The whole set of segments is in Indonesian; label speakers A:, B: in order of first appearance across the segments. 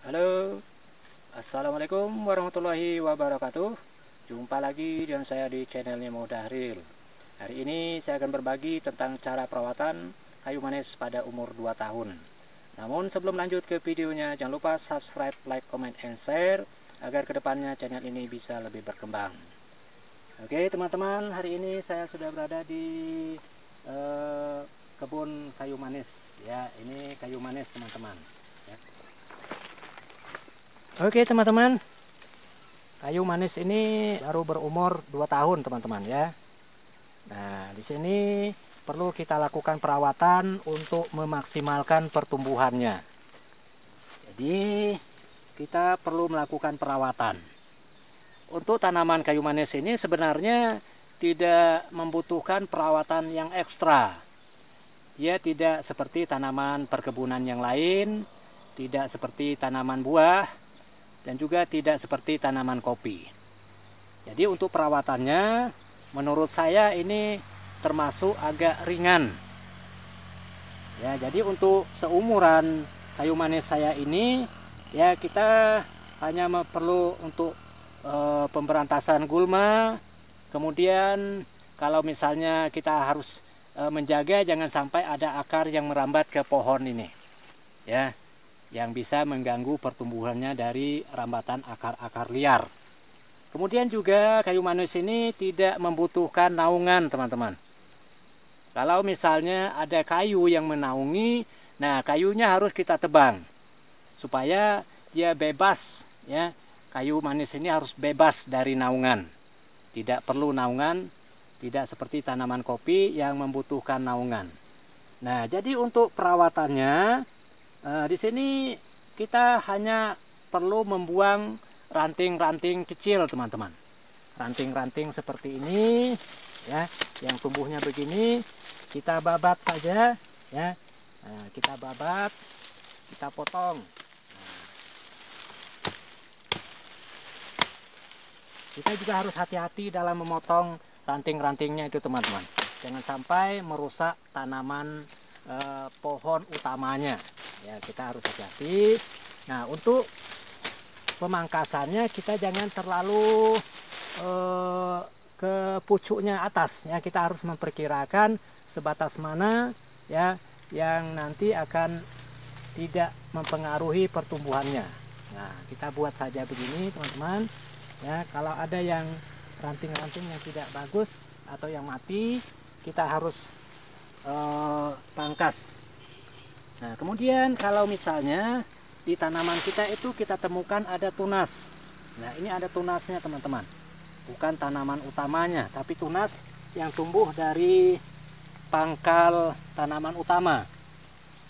A: Halo, assalamualaikum warahmatullahi wabarakatuh. Jumpa lagi dengan saya di channelnya Modahril. Hari ini saya akan berbagi tentang cara perawatan kayu manis pada umur 2 tahun. Namun sebelum lanjut ke videonya, jangan lupa subscribe, like, comment, and share agar kedepannya channel ini bisa lebih berkembang. Oke teman-teman, hari ini saya sudah berada di kebun kayu manis. Ya, ini kayu manis teman-teman. Ya. Oke teman-teman, kayu manis ini baru berumur 2 tahun teman-teman ya. Nah, di sini perlu kita lakukan perawatan untuk memaksimalkan pertumbuhannya. Jadi, kita perlu melakukan perawatan. Untuk tanaman kayu manis ini sebenarnya tidak membutuhkan perawatan yang ekstra. Dia tidak seperti tanaman perkebunan yang lain, tidak seperti tanaman buah, dan juga tidak seperti tanaman kopi. Jadi untuk perawatannya menurut saya ini termasuk agak ringan. Ya, jadi untuk seumuran kayu manis saya ini ya kita hanya perlu untuk pemberantasan gulma. Kemudian kalau misalnya kita harus menjaga jangan sampai ada akar yang merambat ke pohon ini. Ya, yang bisa mengganggu pertumbuhannya dari rambatan akar-akar liar. Kemudian juga kayu manis ini tidak membutuhkan naungan teman-teman. Kalau misalnya ada kayu yang menaungi, nah kayunya harus kita tebang supaya dia bebas ya. Kayu manis ini harus bebas dari naungan. Tidak perlu naungan, tidak seperti tanaman kopi yang membutuhkan naungan. Nah, jadi untuk perawatannya di sini kita hanya perlu membuang ranting-ranting kecil teman-teman. Ranting-ranting seperti ini ya, yang tumbuhnya begini kita babat saja ya. Nah, kita babat, kita potong. Kita juga harus hati-hati dalam memotong ranting-rantingnya itu teman-teman. Jangan sampai merusak tanaman pohon utamanya. Ya, kita harus hati-hati. Nah, untuk pemangkasannya kita jangan terlalu ke pucuknya atas ya. Kita harus memperkirakan sebatas mana ya yang nanti akan tidak mempengaruhi pertumbuhannya. Nah, kita buat saja begini teman-teman ya. Kalau ada yang ranting-ranting yang tidak bagus atau yang mati, kita harus pangkas. Nah, kemudian kalau misalnya di tanaman kita itu kita temukan ada tunas. Nah, ini ada tunasnya teman-teman. Bukan tanaman utamanya, tapi tunas yang tumbuh dari pangkal tanaman utama.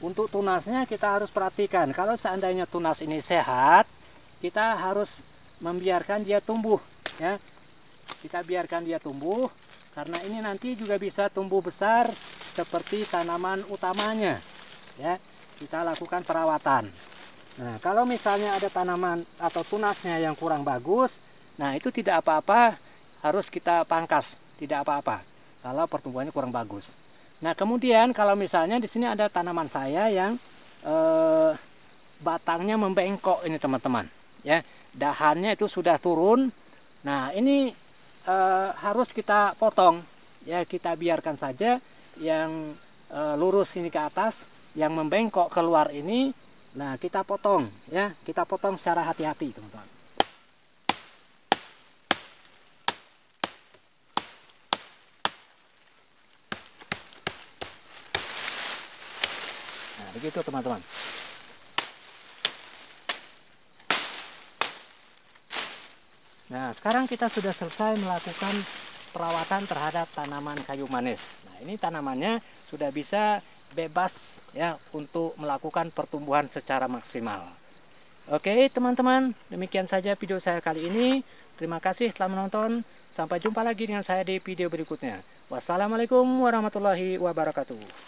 A: Untuk tunasnya kita harus perhatikan. Kalau seandainya tunas ini sehat, kita harus membiarkan dia tumbuh ya. Kita biarkan dia tumbuh karena ini nanti juga bisa tumbuh besar seperti tanaman utamanya. Ya, kita lakukan perawatan. Nah, kalau misalnya ada tanaman atau tunasnya yang kurang bagus, nah itu tidak apa-apa, harus kita pangkas, tidak apa-apa kalau pertumbuhannya kurang bagus. Nah, kemudian kalau misalnya di sini ada tanaman saya yang batangnya membengkok ini teman-teman, ya, dahannya itu sudah turun. Nah, ini harus kita potong, ya, kita biarkan saja yang lurus ini ke atas. Yang membengkok keluar ini, nah kita potong ya, kita potong secara hati-hati teman-teman. Nah begitu teman-teman. Nah sekarang kita sudah selesai melakukan perawatan terhadap tanaman kayu manis. Nah ini tanamannya sudah bisa bebas ya untuk melakukan pertumbuhan secara maksimal. Oke teman-teman, demikian saja video saya kali ini. Terima kasih telah menonton. Sampai jumpa lagi dengan saya di video berikutnya. Wassalamualaikum warahmatullahi wabarakatuh.